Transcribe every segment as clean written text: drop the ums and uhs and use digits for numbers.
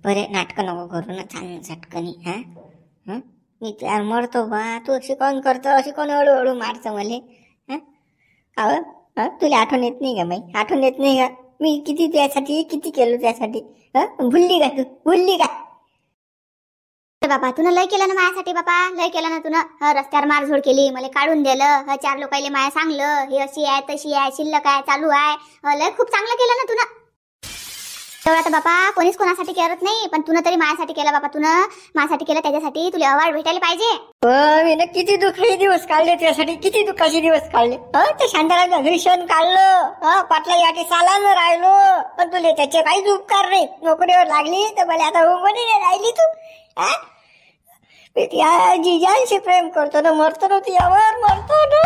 बरे नाटकं नको करू ना, छान झटकनी. मी त्यावर मरतो बा, तू अशी कोण करतो, अशी कोण हळूहळू मारतं मले. तुला आठवण येत नाही का माई? आठवण येत नाही का मी किती त्यासाठी किती केलं त्यासाठी? भुलली का तू? भुलली का? बाबा तुनं लय केलं ना माझ्यासाठी बाबा, लय केलं ना तुनं. रस्त्यावर मारझोड केली, मला काढून दिलं, 4 लोकांना माया सांगलं हे अशी आहे तशी आहे, शिल्लक आहे चालू आहे, लय खूप चांगलं केलं ना तुनं. तेवढा तर बापा कोणीच कोणासाठी करत नाही, पण तुनं तरी माझ्यासाठी केलं बापा. तुनं माझ्यासाठी केलं, त्याच्यासाठी तुला अवॉर्ड भेटायला पाहिजे. मी किती दुःखाचे दिवस काढले त्यासाठी, किती दुःखाचे दिवस काढले. ते शांतारामच्या घरी क्षण काढलं, पाटला याठी सालानं राहिलो, पण तुला त्याचे काहीच उपकार नाही. नोकरीवर लागली तर मला आता उमनी नाही राहिली तू. त्या जिजांशी प्रेम करतो ना, मरतो ना यावर मरतो ना.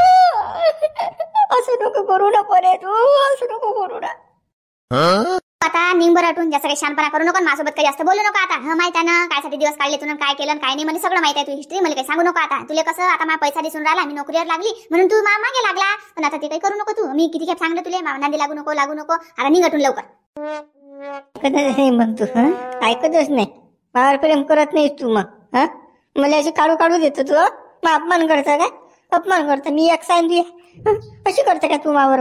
असं नको करू ना परे तू, असं नको करू ना. आता निंबर अटून जास्त काही शानपणा करू नको, माझ्यासोबत काही जास्त बोलू नको आता. माहित आहे ना कायसाठी दिवस काढले तुला, काय केलं काय नाही, मला सगळं माहित आहे. तू हिस्ट्री मला काही सांगू नको आता. तुला कसं आता माझा पैसा दिसून राहिला, मी नोकरीवर लागली म्हणून तू मागे लागला, पण आता ते काही करू नको तू. मी किती खेप सांगलं तुला, नांदी लागू नको लागू नको. आता निघटून लवकर. मग तू ऐकतच नाही, मावर प्रेम करत नाहीस तू. मग मला अशी काढू देतो तू. मग अपमान करता काय? अपमान करता मी एक साईन तुझ्या अशी करता का तू मावर?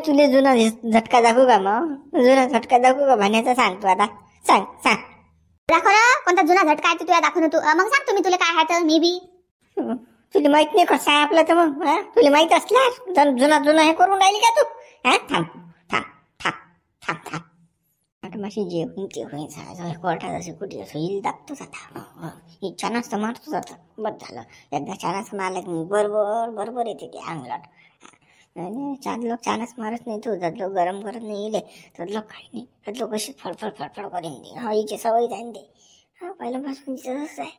तुले जुना झटका दाखवू का? मग जुना झटका दाखवू का भाण्याचा? सांगतो आता, सांग सांग. दाखव ना कोणता जुना झटका आहे तुला दाखवून तू. मग सांग तुम्ही तुला काय आहे तर मी बी. तुला माहित नाही कसं आहे आपलं तर मग तुला माहित असणार जुना हे करून राहिली का तू? थांब थांब थांब थांब थांब. आता माझी जे होईन ते होईन. कोर्टात असे कुठे असं येईल दाखतोच आता. इच्छा नसतं मारतोच आता. बस झालं एकदा चानस मारला की बरोबर येते ते अंगलट. चार लोक चानस मारत नाही तू, तर लोक गरम करत नाही येले, तर लोक काही नाही, तर लोक कशी फडफड करेन दे. हिची सवय जाईन दे. पहिल्यापासून तसंच आहे.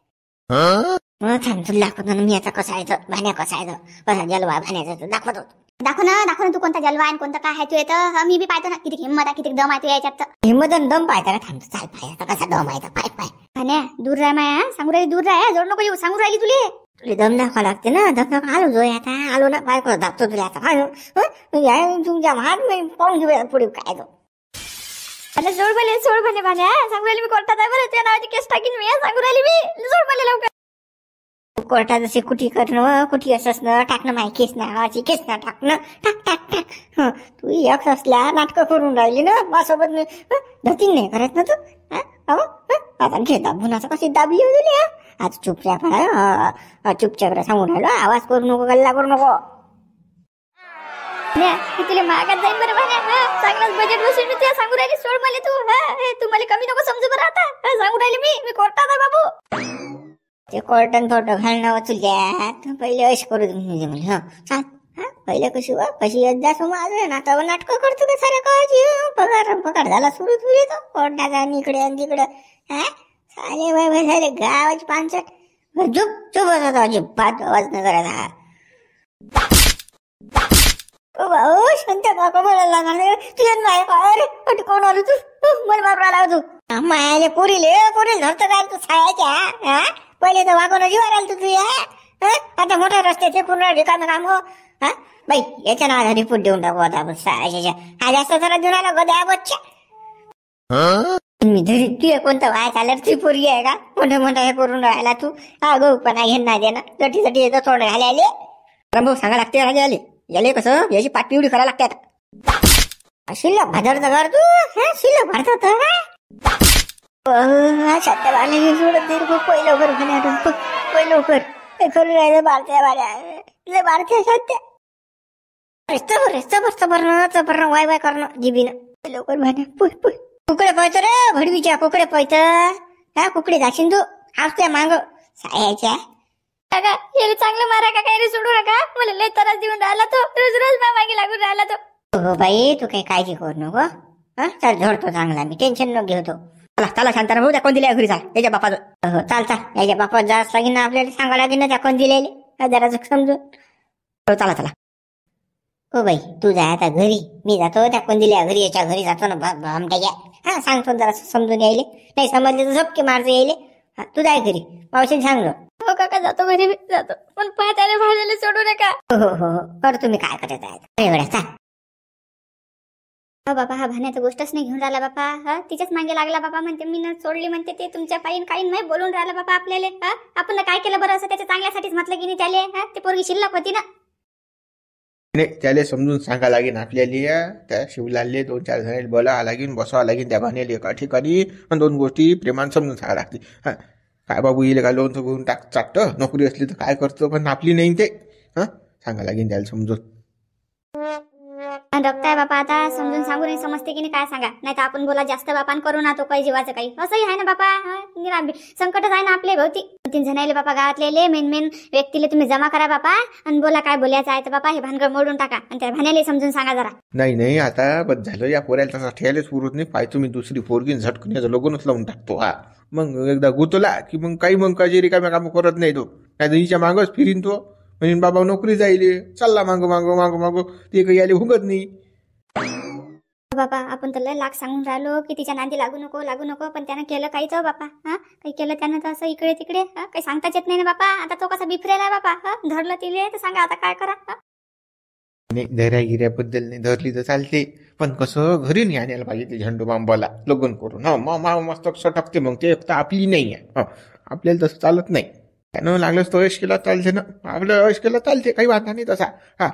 थांब तुला दाखवतो ना मी आता कसा आहे भाण्या, कसा आहे कसा जलवा भाण्याचा दाखवतो. दाखव ना तू कोणता जलवा आहे कोणता काय आहे तू येतं. मी बी पाहतो ना किती हिंमत आहे, किती दम आहे तू याच्यात. हिंमत आणि दम पाहता का? थांबतो चाल पाय आता कसा दम आहे पाय. भाण्या दूर राह माया, सांगू राहिली दूर राह, जोड नको येऊ सांगू राहिली तुले. तुला दम दाखवा लागते ना, दम दाखवा. आलो जो आता आलो ना, बाय करू दाखतो तुला आता. तुमच्या हात मी पाहून घेऊया पुढे काय तो. सोड म्हणे भाण्या, सांगू राहिली मी कोर्टात आहे बरं, तुझ्या नावाची केस टाकीन मी, सांगू राहिली मी. सोड म्हणे लवकर. कोर्टात असे कुठी करणं, कुठी असं टाकणं, माय केस नावाची केस ना टाकणं, टाक. तू एक असल्या नाटकं करून राहिली ना माझ्यासोबत. मी धतीन नाही करत ना तू. आता घे दाबून असं कशी दाबली होती. आज चुपचाप सांगून राहिलो, आवाज करू नको, गल्ला करू नको. तुला मागात जाईन बरं भाण्या, चांगलाच बजेट बसून मी तुला सांगू राहिली. सोड मला तू मला कमी नको समजू बरं आता. सांगू राहिली मी कोर्टात आहे बाबू. ते कोर्टन फोटो घालणं वाचल्यात पहिले अशी करू म्हणजे मला. चाल पहिले कशी यद्दा समज आता नाटकं करतो का साऱ्या काळजी. पगार झाला सुरू तुझे तो कोर्टाचा आणि इकडे आणि तिकडे. साले बाय सारे गावाची पानसट. चुप होता अजिबात आवाज न करायचा. भाऊ शांत काका मला लागणार तुझ्या कोण आलो तू? मला बाबरा लाव तू मायाले पोरीले धरतं काय तू सायाच्या. पहिले तर वागवणं जीवार आलं तू तुझ्या. आता मोठ्या रस्त्याचे पूर्ण रिकामं काम हो. बाई याच्या नावाचा रिपोर्ट देऊन टाकू आता सायाच्या. हा जास्त जरा देऊन आला गद्या बच्चा. मी धरी तू कोणतं वाया चालर ती पोरगी आहे का? मोठं हे करून राहिला तू. गो पण घेण नाही दे ना, जटी येतो तोंड घालायले. भाऊ सांगा लागते राजा आले याले कसं याची पाठ पिवडी करायला लागते आता. शिल्लक भाजर घर तू शिल्लक भरत सोडत दे पहिलं कर भाण्या, पहिलं कर करून राहिलं बारत्या बारत्या सत्या. चबर वाय करणं जिबीनं लवकर भाण्या. कुकडे पळतो रे भडवीच्या, कुकडे पळत. कुकडे जाशील तू हावत्या मांग सायाच्या. चांगलं मारा का काही सोडू नका, मला लय त्रास देऊन राहिला तो. रोज मागे लागून राहिला तो. हो बाई तू काही काळजी करू नको. चल झोडतो चांगला मी, टेन्शन नको घेतो. चला शांताराम भाऊ, त्या कोण दिल्या घरी. चाल याच्या बापाचं. हो चाल याच्या बापा जास्त लागेल ना, आपल्याला सांगावं लागेल ना त्या कोण दिलेले जरा समजून. हो चला. हो बाई तू जा आता घरी, मी जातो त्या कोण दिल्या घरी. याच्या घरी जातो ना आमट्या. सांगतो जरा समजून यायले, नाही समजले तर झपके मारतो यायले. तू जाय घरी, मावशीने सांगलो. हो काका जातो घरी जातो, पण पाहत्याला भाज्याला सोडू नका. हो कर तुम्ही काय करत आहे. हो बापा, हा भाण्याचं गोष्टच नाही घेऊन राहिला बापा. हा तिच्याच मागे लागला बापा. म्हणते मी न सोडली, म्हणते ते तुमच्या पायीन काही नाही बोलून राहिला बापा आपल्याला. हा आपण काय केलं बरं असं? त्याच्या चांगल्यासाठीच म्हटलं की नाही त्याले. हा ते पोरगी शिल्लक होती ना. नाही, त्याला समजून सांगा लागेल आपल्याला. त्या शिवलालले 2-4 जण बोलावं लागेल, बसावं लागेल त्या भाण्याला एका ठिकाणी, आणि 2 गोष्टी प्रेमानं समजून सांगा लागतील. हा काय बाबू येईल का लोणचं घेऊन चाटतं, नोकरी असली तर काय करतो, पण आपली नाही ते. हा सांगा लागेल त्याला समजून. डॉक्टर बापा आता समजून सांगू नाही समजते की नाही काय सांगा. नाही तर आपण बोला जास्त बापान करू ना तो काही जीवाचं काही. असंही आहे ना बापा. संकटच आहे ना आपले भोवती. 3 जणाले बापा गावातले मेन व्यक्तीले तुम्ही जमा करा बापा, आणि बोला काय बोलायचं आहे तर बापा हे भानगड मोडून टाका, आणि त्या भाण्याला समजून सांगा जरा. नाही आता बस झालं, या पोऱ्याला तसा ठेवायलाच पुरत नाही. पाय तुम्ही दुसरी पोरगी झटकून याचं लगूनच लावून टाकतो. हा मग एकदा गुतला की मग काही काळजी रिकाम्या काम करत नाही तो. नाही तर हिच्या मागच फिरीन तो. म्हणजे बाबा नोकरी जाईल, चालला मागो ते काही यायला हुगत नाही. बापा आपण तर लय लाख सांगून राहिलो की तिच्या नांदी लागू नको, पण त्यानं केलं काहीच बापा. हा काही केलं त्यानं तर असं इकडे तिकडे. काही सांगताच येत नाही ना बापा. आता तो कसा बिफरेला बापा. धरलं तिले तर सांगा आता काय करा. नाही, धैर्यागिऱ्याबद्दल नाही धरली तर चालते, पण कसं घरी नाही आणायला पाहिजे ते झेंडू बांबाला लग्न करून. हा मस्त सटकते मग ते. एक तर आपली नाही आहे. आपल्याला तसं चालत नाही. त्यानं लागलंच तो यश केला चालते ना, आपलं यश केला चालते, काही वाटा नाही तसा. हा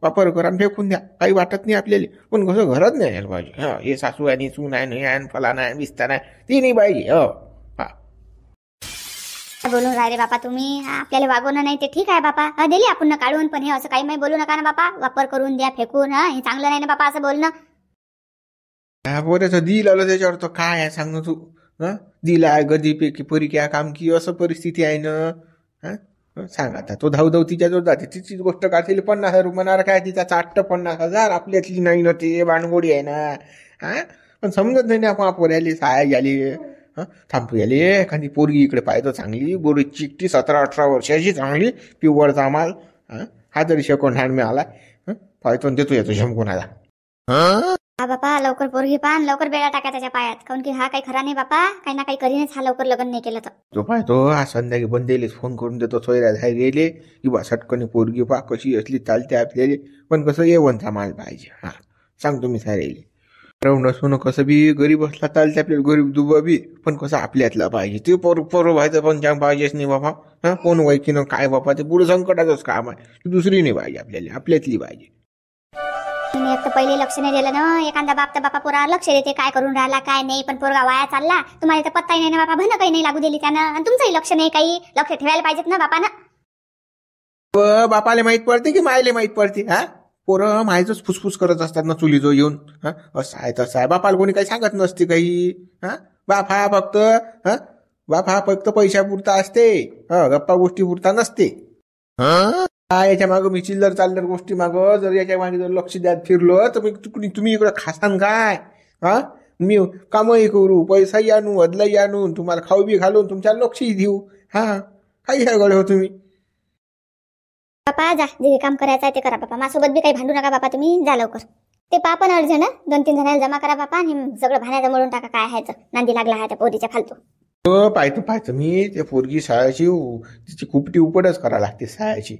वापर करा फेकून द्या, काही वाटत नाही आपल्याला. पण कसं घरात नाही आणायला पाहिजे. हा हे सासू आणि सून आहे, नाही आहे, फलाना आहे, विस्तार आहे, ती नाही पाहिजे. बोलून राहिले बापा तुम्ही. आपल्याला वागवणं नाही ते ठीक आहे बापा. दिली आपण काढून, पण हे असं काही नाही बोलू नका ना बापा. वापर करून द्या फेकून. हे चांगलं नाही ना बापा असं बोलणं. पोऱ्याचं दिल आलं त्याच्यावर तर काय आहे सांग तू. दिला आहे गदीपैकी परी क्या काम की, असं परिस्थिती आहे ना. सांग आता तो धाव तिच्याजवळ जाते, तिचीच गोष्ट काढतील. 50,000 म्हणणार काय, तिचा चाटतं 50,000. आपल्यातली नाही ना ते बाणगोडी आहे ना. पण समजत नाही ना आपण पोऱ्याले साया गेली. थांबू याले एखादी पोरगी इकडे पाहिजे चांगली, गोरी चिकटी 17-18 वर्षाची चांगली पिवळचा माल. हा तरी सेकंड हँड मिळाला. पाहतो देतो येतो झमकुनाला. हा बापा लवकर पोरगी पान, लवकर बेडा टाका त्याच्या पायात. काऊन की हा काही खरा नाही बापा. काही ना काही करीनच हा लवकर लग्न नाही केलं तर. तो पाहतो आज संध्याकाळी बंदेलेच फोन करून देतो सोयऱ्या झाय गेले किंवा सटकणी पोरगी पा कशी असली चालते आपल्याला, पण कसं येवनचा माल पाहिजे. हा सांगतो मी सारेले. राहून असून कसं बी गरीब असला चालते आपल्याला, गरीब दुबा बी, पण कसं आपल्यातला पाहिजे. ते पोरं व्हायचं पण चांग पाहिजेच नाही बाबा. कोण व्हायची काय बाबा, ते पुढे संकटाचंच काम आहे. दुसरी नाही पाहिजे आपल्याला, आपल्यातली पाहिजे. एक तर पहिले लक्ष नाही दिलं ना. एखादा बाप तर बापा पोरावर लक्ष देते काय करून राहिला काय नाही, पण पोरगा वाया चालला. तुम्हाला तर पत्ताही नाही ना बापा. भन काही नाही लागू दिली त्यानं, आणि तुमचंही लक्ष नाही. काही लक्ष ठेवायला पाहिजेत ना बापानं. बापाला माहित पडते की मायले माहित पडते. पोरं मायच फुसफुस करत असतात ना चुलीजो येऊन. असं आहे तसं आहे. बापाला कोणी काही सांगत नसते काही. बाप हा फक्त पैशापुरता असते. गप्पा गोष्टी पुरता नसते. याच्या मागं मी चालणार गोष्टी मागं जर याच्या मागे जर लक्ष द्यात फिरलो तर तुम्ही इकडे खासान काय. मी कामही करू, पैसाही आणू, अदलाही आणू, तुम्हाला खाऊ बी घालून तुमच्या लक्षही देऊ. काही गळे हो तुम्ही. बापा जा, जे काम करायचं आहे ते करा बापा. माझ्यासोबत बी काही भांडू नका बापा. तुम्ही जा लवकर. ते पापन अर्जन 2-3 जणांना जमा करा बापा, आणि सगळं भाण्याचं मोडून टाका. काय आहे नांदी लागला आहे त्या पोरीच्या फालतू. पाहतो मी ते पोरगी सायाची, तिची कुपटी उपडच करा लागते सायाची.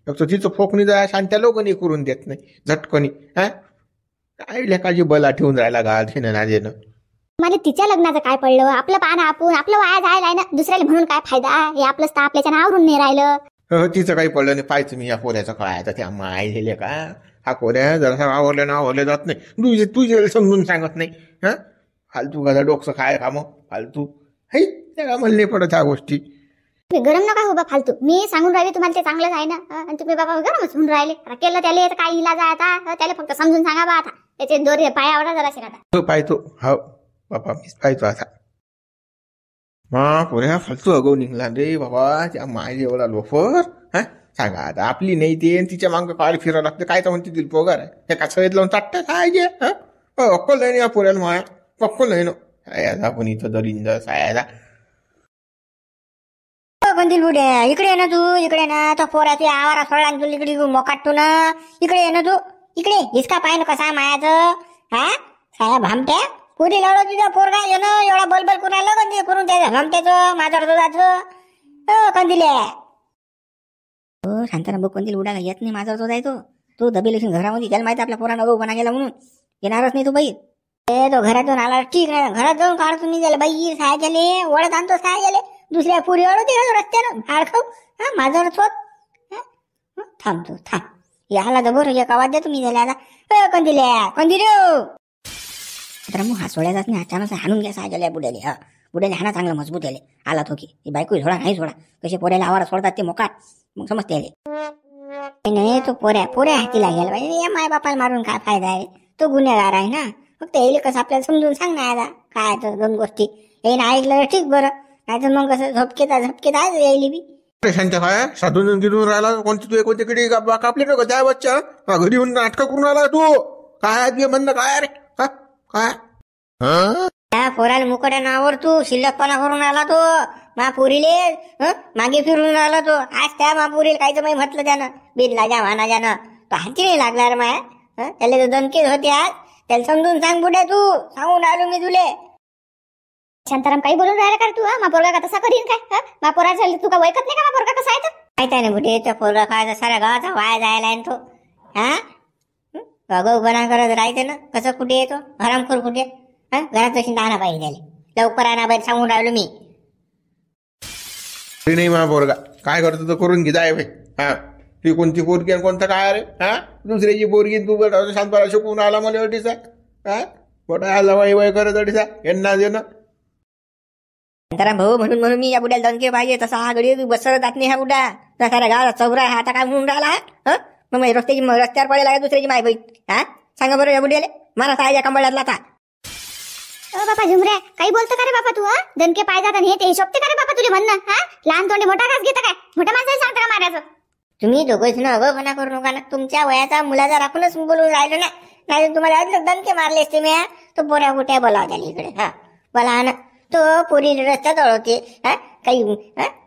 फक्त तिचं फोकणी जा शांत्या लोकांनी करून देत नाही झटकणी. काय लेखाची बला ठेवून राहिला घाल नादेनं. मला तिच्या लग्नाचं काय पडलं. आपलं पाहणं आपण आपलं वाया जायला ना, दुसऱ्याला म्हणून काय फायदा. हे आपलंच तर आपल्याच्या नावरून नाही राहिलं. तिचं काही पडलं नाही. पाहिजे मी या पोऱ्याचं काय आता त्या माय झाले का. हा पोऱ्या जरासा आवरल्या जात नाही. तुझे समजून सांगत नाही. फालतू का डोकं काय काम फालतू. हे त्या कामाला नाही पडत ह्या गोष्टी. गरम नका हो बा फालतू. मी सांगून राहिले तुम्हाला ते चांगलंच आहे ना, आणि तुम्ही बाबा गरमच होऊन राहिले. केलं त्याला काय इलाज आहे आता. त्याला फक्त समजून सांगा बा. आता त्याचे दोरे पायावर जरा शिकता. पाहतो. हो बाबा मीच पाहतो आता. पोऱ्या फालतू अगो निघला रे बाबा. त्या माय एवढा लोफर. सांगा आता आपली नाही ते, तिच्या मागं काय फिरावं लागतं. काय तर म्हणते तिला पगार आहे. हे कासळीत लावून चाटतं काय जे. अक्कल नाही या पोऱ्याला माया. अक्कल नाही ना. सायाचा पण इथं दरिंद सायाचा. कंदील बुड्या इकडे ये ना तू. इकडे ना तो पोऱ्याचा आवारा सोडला तू इकडे मोकाटतो ना. इकडे ये ना तू. इकडे हिसका पाय ना कसा मायाचं. साया भामट्या पुरी लावलं तुझा पोरगा ये ना. एवढा बलबल कुणाला कंदील करून त्याचं भामट्याचं माझ्यावर दुधाचं. कंदिल्या शांताराम बघ कंदील उडाला येत नाही माझ्यावर तो जायचो. तो दबेल घरामध्ये त्याला माहिती आपल्या पोरानं बना गेला म्हणून. येणारच नाही तू बाई. तो घरातून आला ठीक नाही, घरात जाऊन काढ तुम्ही त्याला बाई सायच्याले ओळख आणतो सायच्याले दुसऱ्या पुरी ओळखते का रस्त्यानं भाड खाऊ. हा माझ्यावर चोत थांबतो थांब याला तर बरं एक आवाज द्या तुम्ही त्याला आता कंदिल्या कंदिलो तर मग हा सोडायचाच नाही. अचानक हाणून घ्या सायच्याला बुड्याले. हा बुड्याले हाणा चांगला मजबूत याले आला तो की ही बायको सोडा नाही सोडा कसे पोऱ्याला आवारा सोडतात ते मोकार मग समजते याले. नाही तो पोऱ्या हाती लागेल पाहिजे या माय बापाला मारून काय फायदा आहे. तो गुन्हेगार आहे ना. फक्त येईल कसं आपल्याला समजून सांग ना आता काय तर दोन गोष्टी येईन ऐकलं ठीक बरं नाही तर मग कसं झपकेत आहे येईल बी. शांत काय साधून गिरून राहिला कोणती तू कोणती किडी कापले ना त्या बच्चा घरी येऊन नाटक करून राहिला तू काय म्हणणं काय रे काय त्या पोराला मुकट्या नावावर तू शिल्लकपणा करून आला तो महापुरीले मागे फिरून राहिला तो. आज त्या महापुरीला काहीच माही म्हटलं त्यानं बिनला जा वाना जानं तो हाती नाही लागला रे माया. त्याला तर दणकेच होते आज त्याला समजून सांग बुड्या तू सांगून आलो मी तुले. शांताराम काही बोलून राहिला का तू? मा पोरगा का तसा करीन काय? मा पोराचा तू का वैकत नाही का? मा पोरगा कसा आहे तर माहित आहे ना बुढे त्या पोरगा काय साऱ्या गावाचा वाया जायला तो. हा बना करत राहते ना कसं कुठे येतो हरामखोर कुठे. घरात तशी आणा पाहिजे त्याला लवकर आणा पाहिजे सांगून राहिलो मी. नाही मा पोरगा काय करतो तर करून घे जाय भाई. हा ती कोणती पोरगी आणि कोणतं काय रे. हा दुसऱ्याची पोरगी तू शांतपणा शिकवून आला मला अटीचा. हा मोठा आला वय करत अटीचा यांना देणं तर भाऊ म्हणून मी या बुड्याला दणके पाहिजे तसा हा गडी बसर जात नाही हा बुड्या साऱ्या गावाला चौरा आहे आता काय म्हणून राहिला. मग रस्त्यावर पडेल आहे दुसऱ्याची माय बाई. हा सांगा बरं या बुड्याले मला सायच्या कंबळ्यातला आता. बापा झुमरे काही बोलतो का रे बापा तू? दणके पाहिजात आणि हे ते शोभते का रे बापा तुला म्हणणं? हा लहान तोंडी मोठा घास घेतं काय? मोठ्या माणसाला सांगता का मारायचं? तुम्ही दोघंच ना अगोपणा करू नका ना. तुमच्या वयाचा मुलाचा राखूनच बोलून राहिलो ना नाही तुम्हाला दणके मारले असते मी. तो पोऱ्या कुठ्या बोलाव त्याला इकडे. हा बोला ना तो पोरी रस्त्यात अडवते काही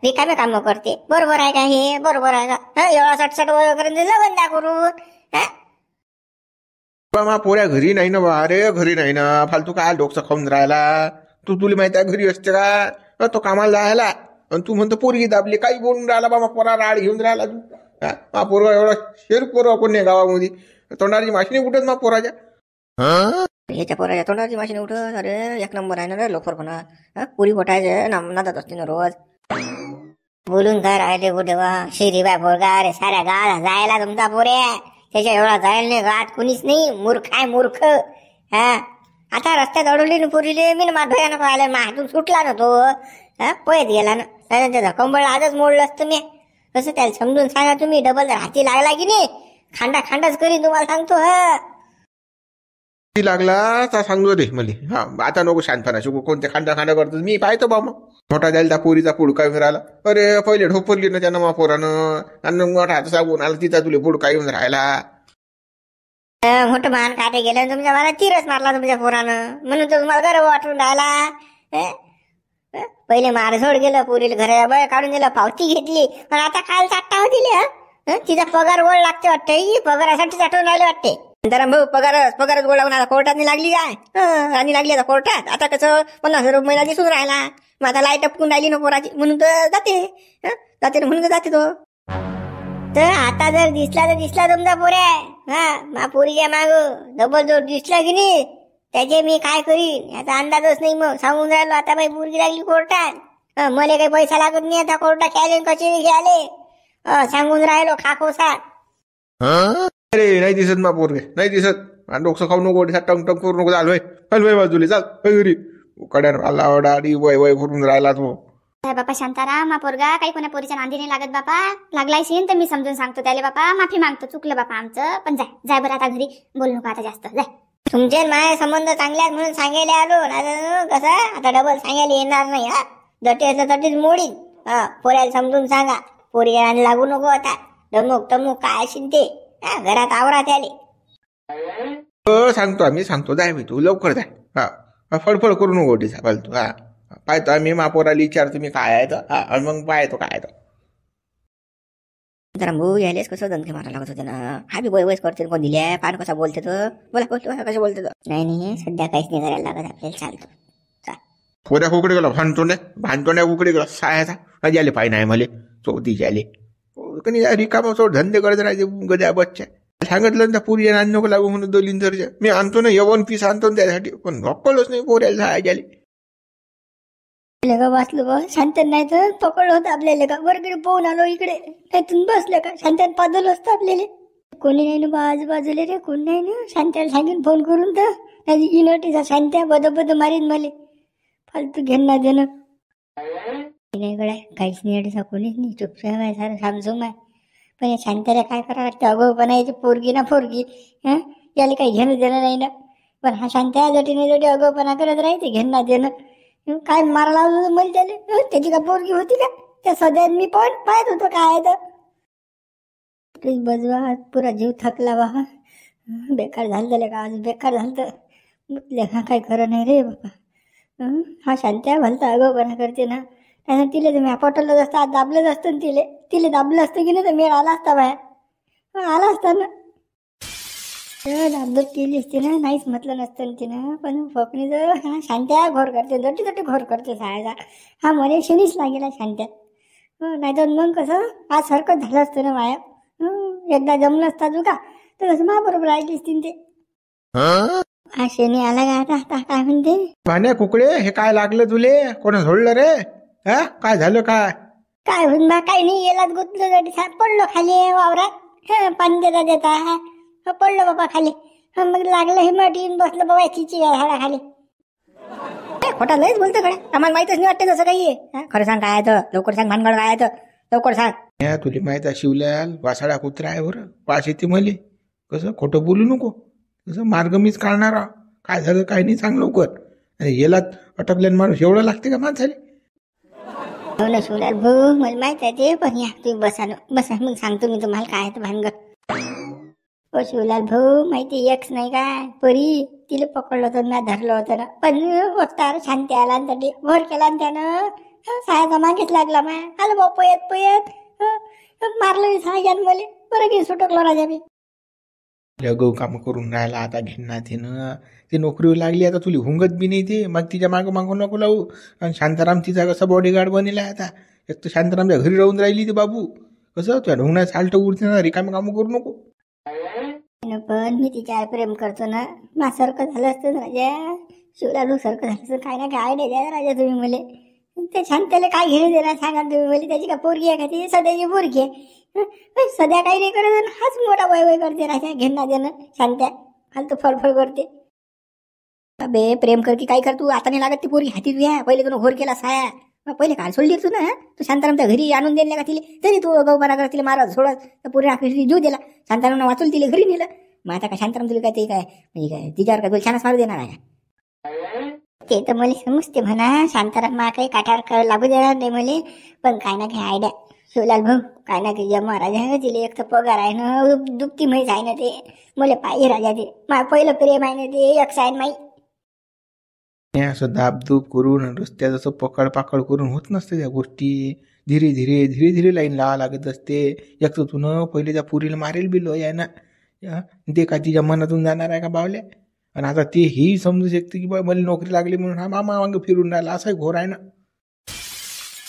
रिकामे काम करते. बरोबर आहे का हे? बरोबर आहे का? एवढा सटसट करून दिलं बंदा करून. मा पोऱ्या घरी नाही ना बा. अरे घरी नाही ना फालतू काय डोकसा खाऊन राहिला तू. तुला माहिती आहे घरी असते का तो कामाला जायला आणि तू म्हणतो पोरगी दाबली काही बोलून राहिला बा. पोरा राड घेऊन राहिला तू. मा पोरगा एवढा शेर पोरगा कोण नाही गावामध्ये तोंडाची माशिनी कुठेच मा पोराच्या. ह्याच्या पोराच्या तोंडाची माशिनी उठत. अरे एक नंबर आहे ना रे लोफरपणा. पुरी फोटायचे नादात असते ना रोज. बोलून काय राहिले बुडेवा शेरी बाय पोरगा. अरे साऱ्या गावाला जायला तुमचा पोऱ्या त्याच्या एवढा जायला नाही गावात कुणीच नाही. मूर्ख आहे मूर्ख. हा आता रस्त्यात अडवली ना पोरीले मी ना भयानं पाहिलं मा हातून सुटला ना तो. पळत गेला ना त्याच्या कंबळ आजच मोडलं असतं मी. कसं त्याला समजून सांगा तुम्ही. डबल हाती लागला की नाही खांडाच करीन तुम्हाला सांगतो. लागला तर सांगतो रे मले. हा आता नको शांतपणा शिकू कोणते खांदा करतो मी पाहतो बा. मग मोठा जायला त्या पोरीचा पुडका येऊन राहिला. अरे पहिले ढोपरली ना त्यानं मा पोरानं आणि मोठा हात सांगून आला तिचा तुला पुडका येऊन राहिला. मोठं मान काटे गेलं तुमच्या मला तीरच मारला तुमच्या पोरानं म्हणून तर तुम्हाला गर्व वाटून राहिला. पहिले मारझोड गेलं पोरीला घराला बळ काढून दिलं पावती घेतली पण आता काल चाट्टा दिली. तिचा पगार गोळ लागते वाटते. पगारासाठी साठवून राहिले वाटते. तर भाऊ पगारच गोळ लागून आता कोर्टात लागली काय आणि लागली आता कोर्टात. आता कसं 50,000 महिना दिसून राहिला. मग आता लाईट टपकून राहिली ना पोराची म्हणून तर जाते म्हणून तर जाते तो. तर आता जर दिसला तर दिसला तुमचा पोऱ्या मा पोरीच्या माग डबल जोर दिसला की नाही त्याचे मी काय करीन याचा अंदाजच नाही. मग सांगून राहिलो आता बाई पोरगी लागली कोर्टात. मला काही पैसा लागत नाही आता कोर्टात खेळले कचेरी खेळाले सांगून राहिलो खाखोसा. अरे नाही दिसत मा पोरगे नाही दिसत. डोकसं खाऊ नको टंग टंग करू नको. चाल वय बाजूले चाल घरी कड्यान राहिला डाडी वय करून राहिला तो. बापा शांताराम मा पोरगा काही कोणा पोरीच्या नांदी नाही लागत बापा. लागलाय शेन तर मी समजून सांगतो त्याला बापा माफी मागतो चुकलं बापा आमचं. पण जाय बरं आता घरी बोलू नको आता जास्त. जाय तुमचे माझे संबंध चांगले आहेत म्हणून सांगायला आलो. कसं आता डबल सांगायला येणार नाही. जटे असलं तटीच मोडीन. पोऱ्याला समजून सांगा पोरी लागू नको आता. टमुक काय असेल ते घरात आवरा त्याले. सांगतो आम्ही सांगतो जाय मी तू लवकर जाय. हा फडफड करू नको ओटीचा फालतू. हा पाहतो आम्ही महापोराला विचारतो मी काय आहे तर मग पाहतो काय तर. जरा भाऊ यायलेच कसं दणके मारा लागत होते ना. हा बी वयस करते कोण दिल्या पान कसा बोलते तर बोला कसं बोलते तर. नाही सध्या काहीच नाही करायला लागत आपल्याला. चालतो पोऱ्या कुकडे गेला भांडतोंड्या कुकडे गेला सायाचा अजाले पाय नाही मले चौथी जाले कणी रिकामा सोड धंदे करत राहायचे गद्या बच्चा. सांगितलं ना त्या पुरी आणू नको लागू म्हणून 2 लिंजरच्या. मी आणतो ना 1 पीस आणतो ना त्यासाठी, पण भक्कलच नाही पोऱ्याला जायला. का वाचलं बा शांतन, नाही तर पकडलं होतं आपल्याला का वरकडे पोहून आलो इकडे, नाहीतून बसलं का शांतन पाजलं असतं आपल्याला. कोणी नाही ना बा आजूबाजूला रे, कोण नाही ना. शांत्याला सांगेन फोन करून तर नाही इनोटीचा शांत्या बद मारीन मला, फालतू घेण ना देणं नाही गड्या. काहीच नाही अडीचा कोणीच नाही, चुपचाप आहे सारं सामसूम आहे. पण या शांत्याला काय करावं लागतं, अगोपणा याची पोरगी ना पोरगी, याला काही घेणं देणं नाही ना. पण हा शांत्या जटी अगोपणा करत राहते, घेणं ना देणं. काय मारा लावलं मला त्याला, त्याची का पोरगी होती का त्या सध्या. मी पण पाहत होतो काय तर बजवा पुरा जीव थकला बा. बेकार झालं त्याला का आज, बेकार झालं तर म्हटलं हा काय खरं नाही रे बाबा. हा शांत्या भलता अगोपणा करते ना. त्यानं तिला तर मी पटवलंच असतं, आज दाबलंच असतं ना तिला दाबलं असतं की नाही तर मेळ आला असता बाया, आला असता ना. दाबदूब केली असते ना, नाहीच म्हटलं नसतं ना तिनं. पण फकणीचं हा शांत्या घोर करते, जटी घोर करते सायचा. हा म्हणे शनीच लागेला शांत्या. नाही तर मग कसं आज सारखं झालं असतं ना माया. एकदा जमलं असता तुका तर कसं बरोबर राहिली असती ते. हा शनी आला का आता काय म्हणते. पाण्या कुकडे हे काय लागलं तुले, कोणा झोडलं रे, काय झालं काय होऊन बा, काही नाही. येलाच गुतलं पडलो खाली वावरात, पाणी देता पडलो बाबा खाली. मग लागलं हिमट येऊन बसलं बाबा चिची झाडाखाली. खोटा लयच बोलतो कडे, आम्हाला माहितच नाही वाटतं तसं काही आहे. खरं सांग काय तर, लवकर सांग भानगड काय तर, लवकर सांग. तुला माहित आहे शिवलाल वासाडा कुत्रा आहे बरं, पाच येते मले. कसं खोटं बोलू नको, कसं मार्ग मीच काढणारा. काय झालं काय नाही सांग लवकर. आणि येलात अटकल्यान माणूस एवढं लागते का माणसाले. हो ना शिवलाल भाऊ, मला माहित आहे ते, पण या तुम्ही बसा मग सांगतो मी तुम्हाला काय आहे भानगड. हो शिवलाल भाऊ, माहिती एकच नाही काय परी, तिला पकडलं होतं ना, धरलं होतं ना. पण वक्तार शांती आला आणि त्याने भर केला आणि त्यानं सायाचा मागेच लागला माय. आलं बा पयत मारलं सायान मला, बरं की सुटकलो राजा मी. गहू काम करून राहिला आता घेणार तिनं, ती नोकरीवर लागली आता, तुला हुंगत बी नाही ते. मग तिच्या मागं नको लावू. आणि शांताराम तिचा कसा बॉडीगार्ड बनेला आता. एक तर शांतारामच्या घरी राहून राहिली ती बाबू. कसं तुझ्या ढोंगण्यात साल्ट उडते ना, रिकामी कामं करू नको. पण मी तिच्यावर प्रेम करतो ना. माझ्यासारखं झालं असतं राजा, शिवलालू सारखं झालं असतं. काय ना काय नाही द्या राजा तुम्ही मला. ते शांत्याला काय घेणे देणार सांगा तुम्ही मला. त्याची का पोरगी आहे का ती, सध्याची पोरगी आहे. सध्या काही नाही करत, हाच मोठा वय करते राजा. घेणं देणं शांत्या फालतू फळफळ करते. अबे प्रेम कर की काय कर तू, आता नाही लागत ती पोरगी हाती तुया. पहिले तुला घोर केला साया, पहिले काल सोडली तू ना. तू शांतारामच्या घरी आणून देणल्या का तिला, तरी तू गौबाना कर तिला मारत सोडत. तर पोरी आखरी जीव दिला, शांतारामनं वाचून तिला घरी नेलं. मग आता काय शांताराम तुला काय ते काय म्हणजे काय तिच्यावर काय तुला छानच मारू देणार आहे. ते तर मला समजते म्हणा, शांताराम मा काही काठावर लागू देणार नाही मला. पण काय ना काय आयडिया शिवलाल भाऊ, काय ना काही जमा राजा तिला. एक तर पगार आहे ना, दुपटी म्हैस आहे ना ते. मला पाहिजे राजा ते, मा पहिलं प्रेम आहे ना ते, एक साईन माई. असं दाबदूब करून रस्त्यात असं पकड करून होत नसतं त्या गोष्टी. धीरे धीरे लाईन लावा लागत असते. एक तर तुनं पहिले त्या पुरीला मारेल बिलो आहे ना, ते का तिच्या मनातून जाणार आहे का बावल्या. आणि आता ते ही समजू शकते की बा मला नोकरी लागली म्हणून हा मामा वांग फिरून राहिला, असाही घोर आहे ना.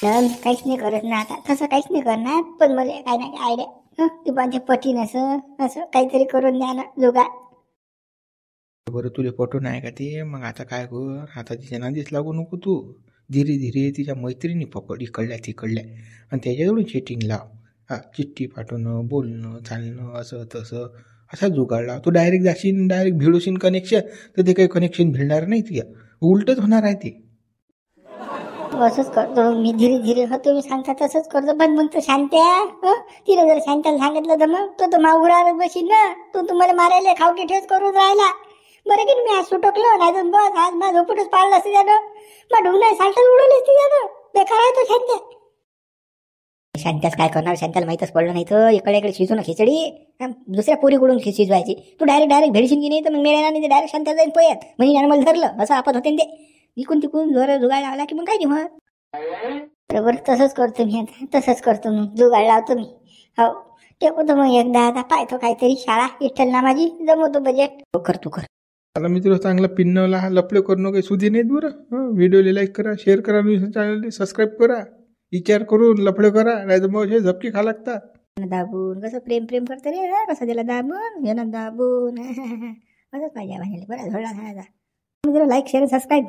काहीच नाही करत ना आता, तसं काहीच नाही करणार. पण मला काय ना काय आयडिया, ती माझ्या पटीन असं काहीतरी करून द्या ना जुगाड. बरं तुला पटून आहे का ते. मग आता काय कर, आता तिच्या नादीच लागू नको तू. धीरे तिच्या मैत्रिणी पकड इकडल्या तिकडल्या, आणि त्याच्याजवळून सेटिंग लाव. चिठ्ठी पाठवणं, बोलणं, चालणं, असं तसं असा जुगाड लाव. तू डायरेक्ट जाशील, डायरेक्ट भिडवशील कनेक्शन, तर ते काही कनेक्शन भिडणार नाही तुझ्या, उलटच होणार आहे ते. असंच करतो मी, धीरे होतो मी सांगता तसंच करतो. पण मग तो शांत्या, तिला जर शांत्याला सांगितलं तर मग तो मागुरावर बशील ना. तो तुम्हाला मारायला खावटी ठेच करून राहिला. बरं की मी आज सुटकलो, नाही तर बस आज माझं झोपटच पाळलं असतं त्यानं. मग ढुंग नाही साल्टच उडवली असती त्यानं. बेकार आहे तो शांत्या. शांत्यास काय करणार, शांत्याला माहीतच पडलं नाही तर इकडे शिजू ना खिचडी, दुसऱ्या पोरीकडून शिजवायची. तू डायरेक्ट भेडशील की नाही तर मग मिळणार नाही. डायरेक्ट शांत्या जाईन पोयात म्हणजे मला धरलं असं आपत होते ते. इकून तिकून जोर जुगाड लावला की मग काय नाही मग. बरोबर तसंच करतो मी आता, तसंच करतो मग, जुगाड लावतो मी. हो टेकवतो मग एकदा आता, पाहतो काहीतरी शाळा विठ्ठल ना माझी जमवतो बजेट. तू कर. मला मित्र चांगला पिन्नवला हा लपले करणं काही सुधी नाहीत बरं. व्हिडिओला लाईक करा, शेअर करा, चॅनल सबस्क्राईब करा, विचार करून लफडे करा, नाही तर मग हे झपकी खा लागतात. दाबून कसं प्रेम प्रेम करते रे हा, कसं दिला दाबून घेणं दाबून असंच पाहिजे माझ्याला बरं झोडला खायचा. जरा लाईक शेअर सबस्क्राईब